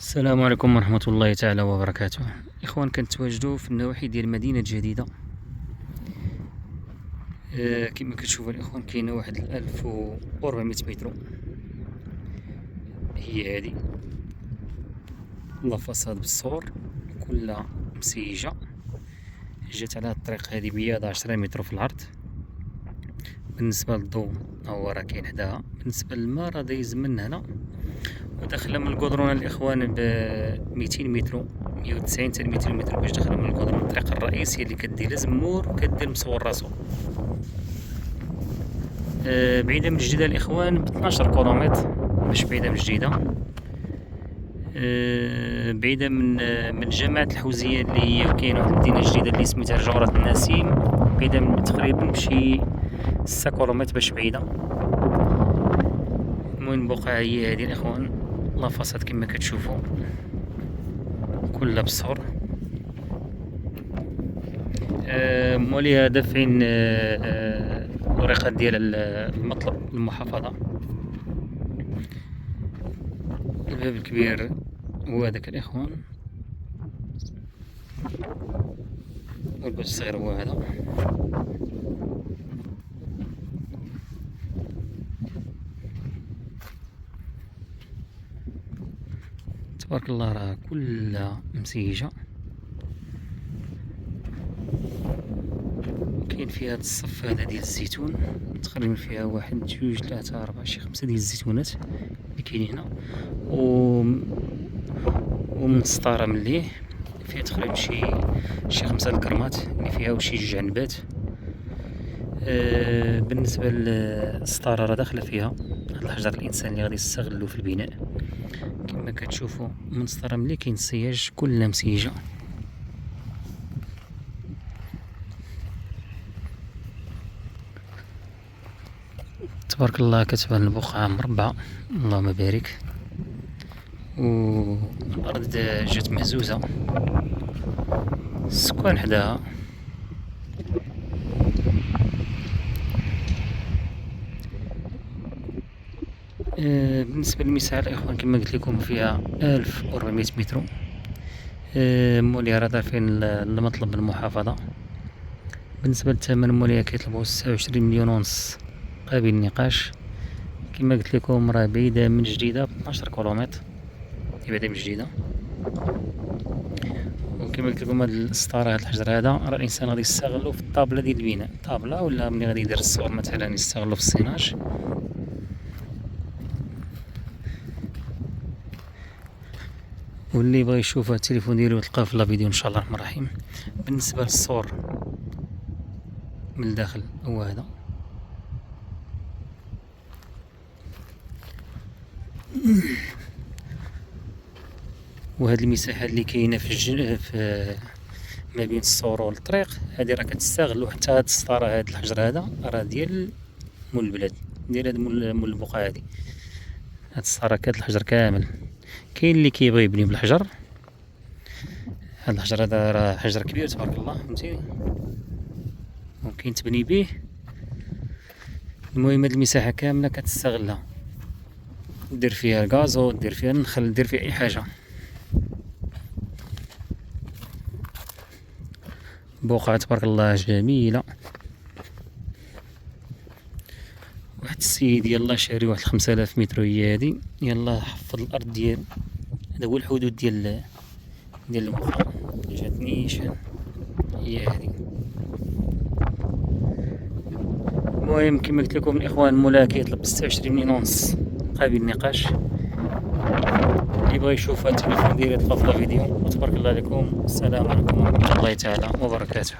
السلام عليكم ورحمة الله تعالى وبركاته. إخوان، كنتواجدوا في النواحي ديال مدينة جديدة. كما كتشوفوا الإخوان كاينة واحد 1400 متر هي هادي، لا فصاد بالصور كلها مسيجة. جات على هاد الطريق هادي بياض 10 متر في العرض. بالنسبة للضوء هو راه كاين حداها، بالنسبة للماء راه دايز من هنا وداخله من الكودرون الإخوان ب 200 متر 190 حتى 200 متر باش داخله من الكودرون. الطريقة الرئيسية اللي كدير لزمور وكدير مصور راسو. بعيدة من جديدة الإخوان ب 12 كيلومتر، مش بعيدة من جديدة. بعيدة من جامعة الحوزية اللي هي كاينة واحد المدينة جديدة اللي سميتها جورة النسيم، بعيدة من تقريبا بشي 6 كيلومتر باش بعيدة. المهم البقعة هي هادي الإخوان، لا فصاد كما كتشوفوا كلها بالصور. موليها دافعين الورقات ديال المطلب المحافظة. الباب الكبير هو هذاك الإخوان، والباب الصغير هو هذا. تبارك الله راه كلها مسيجة. كاين فيها هاد الصف هذا ديال الزيتون، تقريبا فيها واحد 2 3 4 شي 5 ديال الزيتونات اللي كاينين هنا، ومن سطارة من ليه فيها تقريبا شي 5 الكرمات اللي فيها وشي 2 عنبات. بالنسبة للسطارة راه داخلة فيها هاد الحجر الإنسان اللي غادي يستغلو في البناء. كما كتشوفوا من سطارة ملي كاين السياج كلها مسيجة. تبارك الله كتبان البقعة مربعة، اللهم بارك. والأرض جات مهزوزة، السكان حداها. بالنسبة للمساحة الإخوان كما قلت لكم فيها 1400 متر. موليها راه دافعين المطلب المحافظة. بالنسبة للثمن موليها كيطلبوا 29 مليون ونص قابل النقاش. كما قلت لكم راه بعيدة من جديدة ب 12 كيلومتر، بعيدة من جديدة. وكما قلت لكم هاد السطارة، هاد الحجر هذا راه الإنسان غادي يستغلو في الطابلة ديال البناء، طابلة ولا ملي غادي يدير الصور مثلا يستغلو في الصيناج. واللي بغى يشوف التليفون ديالو تلقاه في لا فيديو ان شاء الله الرحمن الرحيم. بالنسبه للصور من الداخل هو هذا. وهاد المساحه اللي كاينه في ما بين السور والطريق هذه راه كتستغلوا. حتى هاد السطاره، هاد الحجر هذا راه ديال مول البلاد، ديال هاد مول البقعه هادي. هاد السطاره هاد الحجر كامل كاين اللي كيبغي يبني بالحجر. هاد الحجر هذا راه حجر كبير تبارك الله، فهمتيني، ممكن تبني به. المهم هاد المساحة كاملة كتستغلها، دير فيها الغازو، دير فيها النخل، دير فيها اي حاجة. بقعة تبارك الله جميلة. واحد السيد يلا شاري واحد 5000 متر هي هادي، يلا حفظ الارض ديال. هذا هو الحدود ديال الموقع. جاتني شان هي هادي. المهم كما قلت لكم الاخوان مولاها كيطلب 26 مليون ونص قابل النقاش. اللي بغى يشوف التليفون ديالي يطلع في الفيديو. وتبارك الله عليكم، السلام عليكم ورحمة الله تعالى وبركاته.